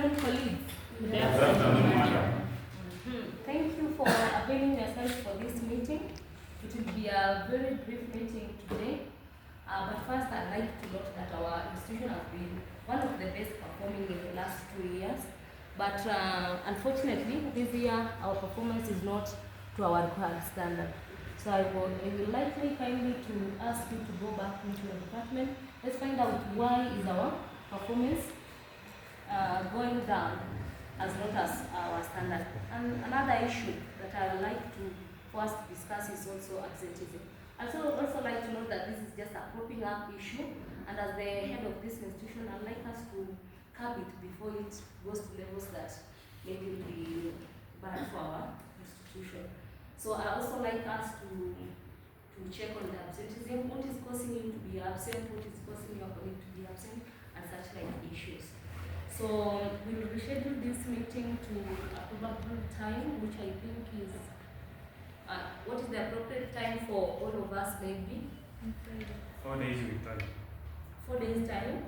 afternoon, colleagues. Good afternoon, madam. Thank you for availing yourselves for this meeting. It will be a very brief meeting today. But first, I'd like to note that our institution has been one of the best performing in the last 2 years. But unfortunately, this year, our performance is not to our required standard. So I will likely kindly to ask you to go back into your department. Let's find out why is our performance going down as not as our standard. And another issue that I would like to first discuss is also absenteeism. I also like to know that this is just a cropping up issue, and as the head of this institution, I'd like us to curb it before it goes to levels that maybe will be bad for our institution. So I also like us to check on the absenteeism, what is causing you to be absent, what is causing your colleague to be absent, and such like issues. So we will reschedule this meeting to a probable time, which I think is, what is the appropriate time for all of us maybe? 4 days with time. 4 days time?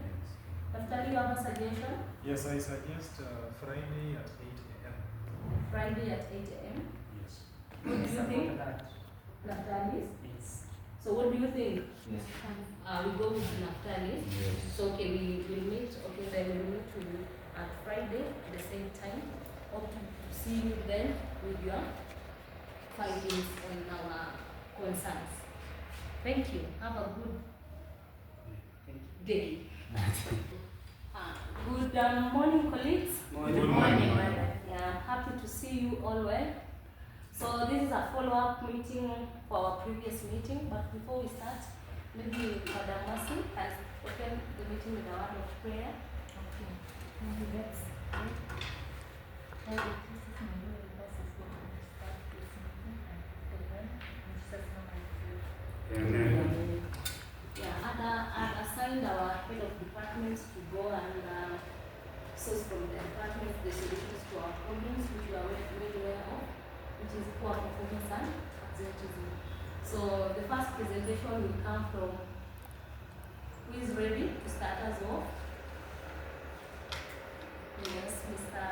Pastor, you have a suggestion? Yes, I suggest Friday at 8 a.m. Friday at 8 a.m.? Yes. What do you think? Naftalis? Yes. So what do you think? Yes. We go with Naftalis? Yes. So okay, we will meet, okay, then we'll meet at Friday at the same time. Hope to see you then with your findings on our concerns. Thank you. Have a good day. Good morning, colleagues. Good morning. Yeah, happy to see you all well. So this is a follow-up meeting for our previous meeting, but before we start, maybe Madam Mercy has opened the meeting with a word of prayer. Okay. Amen. Yeah, I've assigned our head of departments to go and source from the departments the solutions to our problems, which we are well aware of, which is poor performance and absenteeism. So the first presentation will come from, who is ready to start us off? Yes, Mr.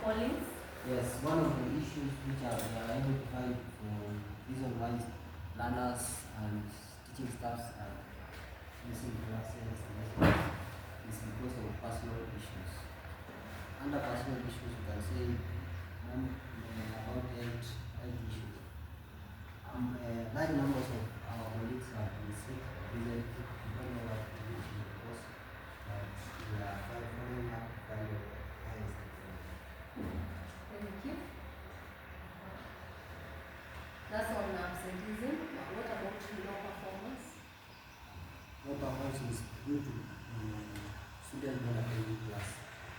Collins. Yes, one of the issues which we are identified for reason why learners and teaching staffs are missing classes is because of personal issues. Under personal issues, you can say about health issues. Large numbers of our colleagues have been sick recently. We don't know what the issue was, but we are following up to find out why is it. Thank you. That's on absenteeism. What about low performance? Low performance is due to students not attending class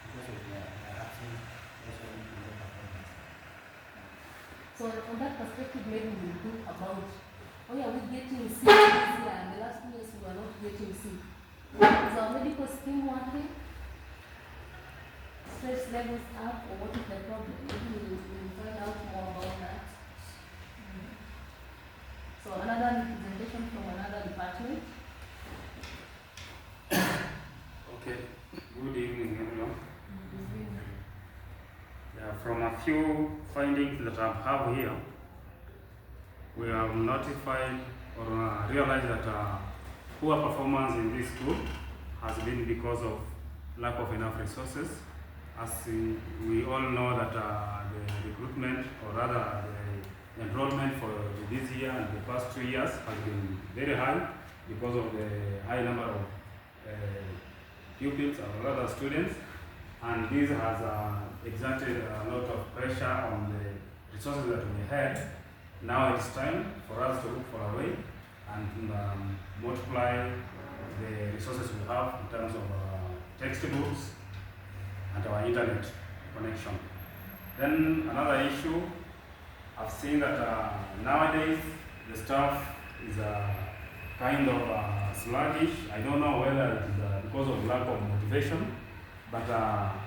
because of their absence, also due to low performance. So from that perspective, maybe we'll think about, oh yeah, we're getting sick this year, and the last 2 years we were not getting sick. Is our medical scheme working? Stress levels up, or what is the problem? Maybe we'll find out more about that. So another representation from another department. Okay. Good evening, everyone. Yeah, from a few findings that I have here, we have notified or realized that poor performance in this school has been because of lack of enough resources. As we all know that the recruitment, or rather the enrollment for this year and the past 2 years has been very high because of the high number of pupils or rather students, and this has exerted a lot of pressure on the resources that we had. Now it's time for us to look for a way and multiply the resources we have in terms of textbooks and our internet connection. Then another issue, I've seen that nowadays the staff is kind of sluggish. I don't know whether it is because of lack of motivation, but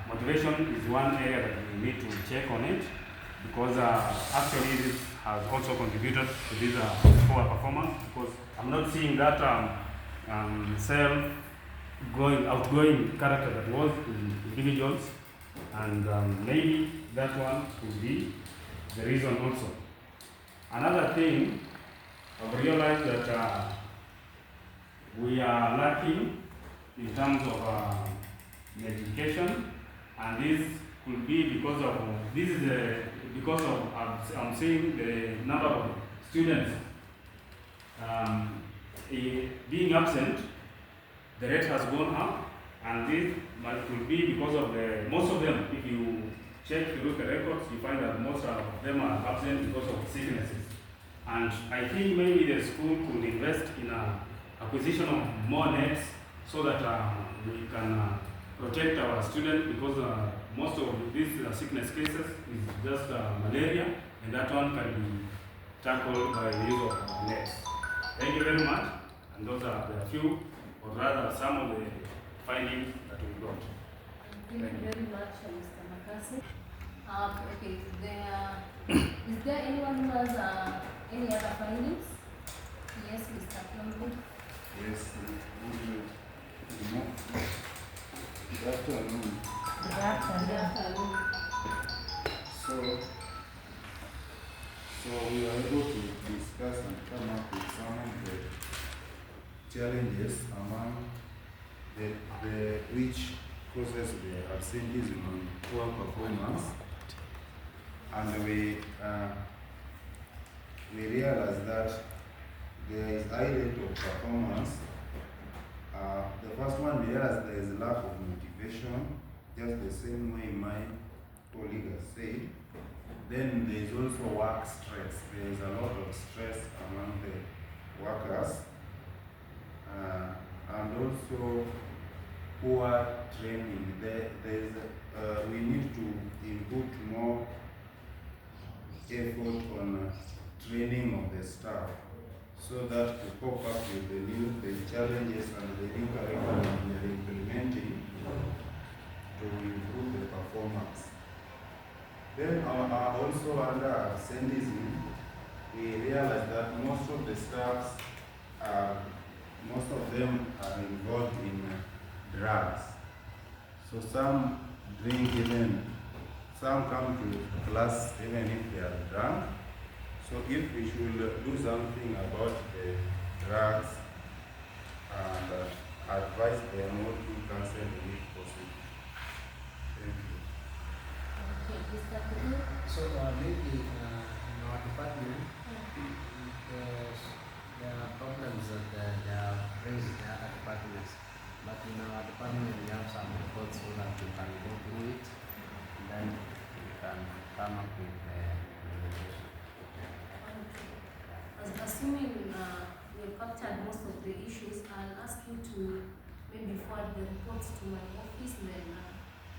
motivation is one area that we need to check on it, because actually this has also contributed to this poor performance, because I'm not seeing that outgoing character that was in individuals And maybe that one could be the reason also. Another thing, I've realized that we are lacking in terms of education, and this could be because of I'm seeing the number of students being absent. The rate has gone up, and this could be because of most of them. If you check, you look at records, you find that most of them are absent because of sicknesses. And I think maybe the school could invest in acquisition of more nets so that we can protect our students, because most of these sickness cases is just malaria, and that one can be tackled by the use of nets. Thank you very much, and those are the few, or rather some of the findings that we got. Thank you very much, Mr. Makasi. Okay, is there anyone who has any other findings? Yes, Mr. Plumby. Yes, good afternoon. Good afternoon. So we are able to discuss and come up with some of the challenges among the which causes the absenteeism and poor performance, and we realize that there is high rate of performance. The first one, we realize there is a lack of motivation, just the same way my colleague has said. Then there is also work stress. There is a lot of stress among the workers, and also poor training. We need to input more effort on training of the staff, so that to cope up with the challenges and the new curriculum we are implementing to improve the performance. Then also under absenteeism, we realize that most of the staffs most of them are involved in drugs. So some drink, even some come to class even if they are drunk. So if we should do something about the drugs and advise them not to cancel if possible. Thank you. Okay, Mr. Kudu. So maybe in our department, there are problems that they are raised in other departments, but in our department we have some reports so that we can go through it, and then we can come up with the recommendation. Assuming you've captured most of the issues, I'll ask you to maybe forward the reports to my office, then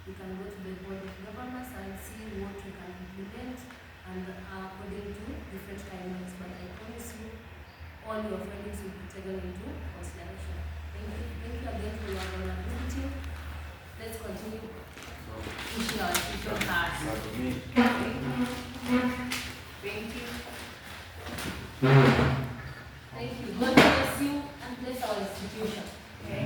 we can go to the Board of Governors and see what we can implement, and according to different timelines. But I promise you, all your findings will be taken into consideration. Thank you again for your availability. Let's continue. Issue our official cards. Thank you. Thank you. God bless you and bless our institution. Okay?